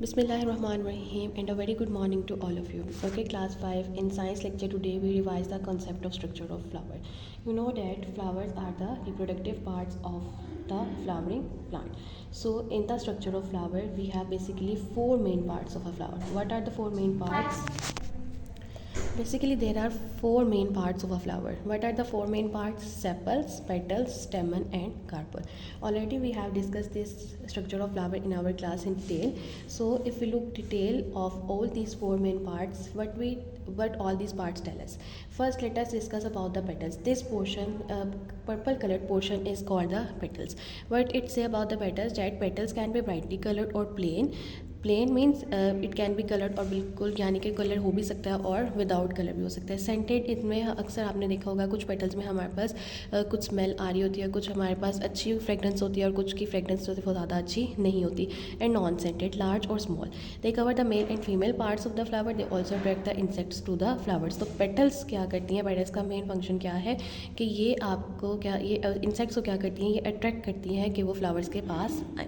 Bismillahirrahmanirrahim and a very good morning to all of you. Okay, class 5 in science lecture today we revise the concept of structure of flower. You know that flowers are the reproductive parts of the flowering plant. So in the structure of flower we have basically four main parts of a flower. What are the four main parts? Basically, there are four main parts of a flower. What are the four main parts? Sepals, petals, stamen, and carpel. Already we have discussed this structure of flower in our class in detail. So, if we look detail of all these four main parts, what all these parts tell us. First, let us discuss about the petals. This portion, purple colored portion, is called the petals. What it say about the petals? That petals can be brightly colored or plain. Plain means it can be coloured और बिल्कुल यानी कि colour हो भी सकता है और without colour भी हो सकता है. सेंटेड इसमें अक्सर आपने देखा होगा कुछ पेटल्स में हमारे पास कुछ स्मेल आ रही होती है, कुछ हमारे पास अच्छी फ्रेगरेंस होती है और कुछ की फ्रेगरेंस जो है वो ज़्यादा अच्छी नहीं होती. एंड नॉन सेंटेड, लार्ज और small. They cover the male and female parts of the flower. They also attract the insects to the flowers. तो पेटल्स क्या करती हैं? पेटल्स का मेन फंक्शन क्या है कि ये आपको क्या ये इंसेक्ट्स को क्या करती हैं? ये अट्रैक्ट करती हैं कि वो फ्लावर्स के पास आए.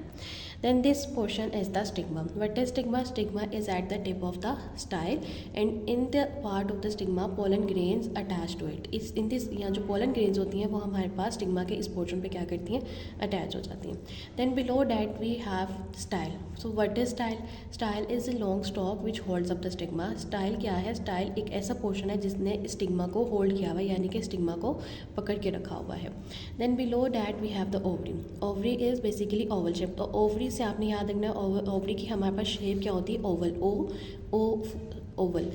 Then this portion is the stigma. What is stigma? Stigma is at the tip of the style and in the part of the stigma pollen grains attached to it. इस in this यहाँ जो pollen grains होती हैं वो हमारे पास stigma के इस portion पे क्या करती हैं? Attach हो जाती हैं. Then below that we have style. So what is style? Style is a long stalk which holds up the stigma. Style क्या है? Style एक ऐसा portion है जिसने stigma को hold किया हुआ है यानी कि stigma को पकड़ के रखा हुआ है. Then below that we have the ovary. Ovary is basically oval shape. तो ovary से आपने याद रखना है ओवरी की हमारे पास शेप क्या होती है? Oval. Oval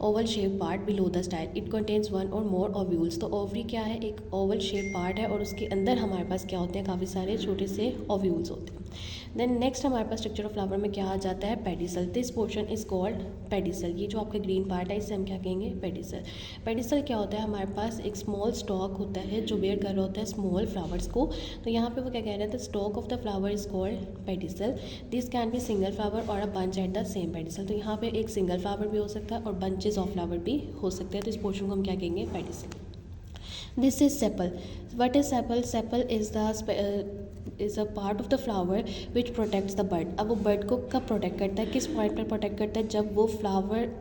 Oval shape part below the style. It contains one और मोर ओव्यूल्स. तो ओवरी क्या है? एक ओवल शेप पार्ट है और उसके अंदर हमारे पास क्या होते हैं? काफ़ी सारे छोटे से ओव्यूल्स होते हैं. देन नेक्स्ट हमारे पास स्ट्रक्चर ऑफ फ्लावर में क्या आ जाता है? Pedicel. This portion is called pedicel. ये जो आपका ग्रीन पार्ट है इसे हम क्या कहेंगे? पेडिसल. पेडिसल क्या होता है? हमारे पास एक स्मॉल स्टॉक होता है जो बेयर कर रहा होता है स्मॉल फ्लावर्स को. तो यहाँ पे वो क्या कह रहे हैं? The stock of the flower is called pedicel. This can be single flower और a bunch at the same pedicel. तो यहाँ पे एक सिंगल फ्लावर भी हो सकता है और बंचेस ऑफ फ्लावर भी हो सकते हैं. तो इस पोर्शन को हम क्या कहेंगे? Pedicel. This is sepal. What is sepal? Sepal is a part of the flower which protects the bird. अब वो बर्ड को कब प्रोटेक्ट करता है? किस पॉइंट पर प्रोटेक्ट करता है? जब वो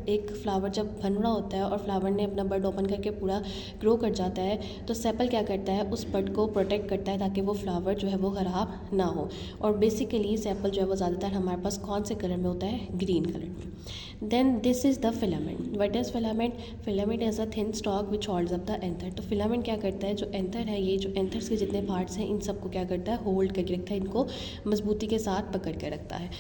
एक फ्लावर जब बन रहा होता है और फ्लावर ने अपना बर्ड ओपन करके पूरा ग्रो कर जाता है तो सेपल क्या करता है? उस बर्ड को प्रोटेक्ट करता है ताकि वो फ्लावर जो है वो ख़राब ना हो. और बेसिकली सेपल जो है वो ज़्यादातर हमारे पास कौन से कलर में होता है? ग्रीन कलर में. Then this is the filament. What is filament? Filament is a thin stalk which holds up the anther. तो फिलामेंट क्या करता है? जो एंथर है, ये जो एंथर्स के जितने पार्ट्स हैं इन सबको क्या करता है? होल्ड करके रखता है, इनको मजबूती के साथ पकड़ के रखता है.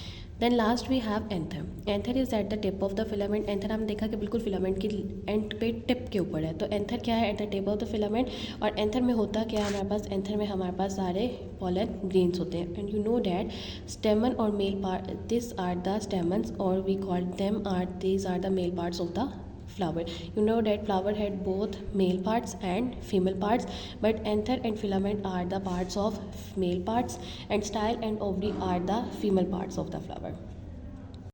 Then last we have anther. Anther is at the tip of the filament. Anther हमने देखा कि बिल्कुल फिलामेंट की एंड पे टिप के ऊपर है. तो एंथर क्या है? Eight the tip of the filament. और एंथर में होता क्या है हमारे पास? एंथर में हमारे पास सारे पॉलन ग्रेन्स होते हैं. And you know that stamen और male part, this are the stamens और we call them these are the male parts of the flower. You know that flower had both male parts and female parts, but anther and filament are the parts of male parts and style and ovary are the female parts of the flower.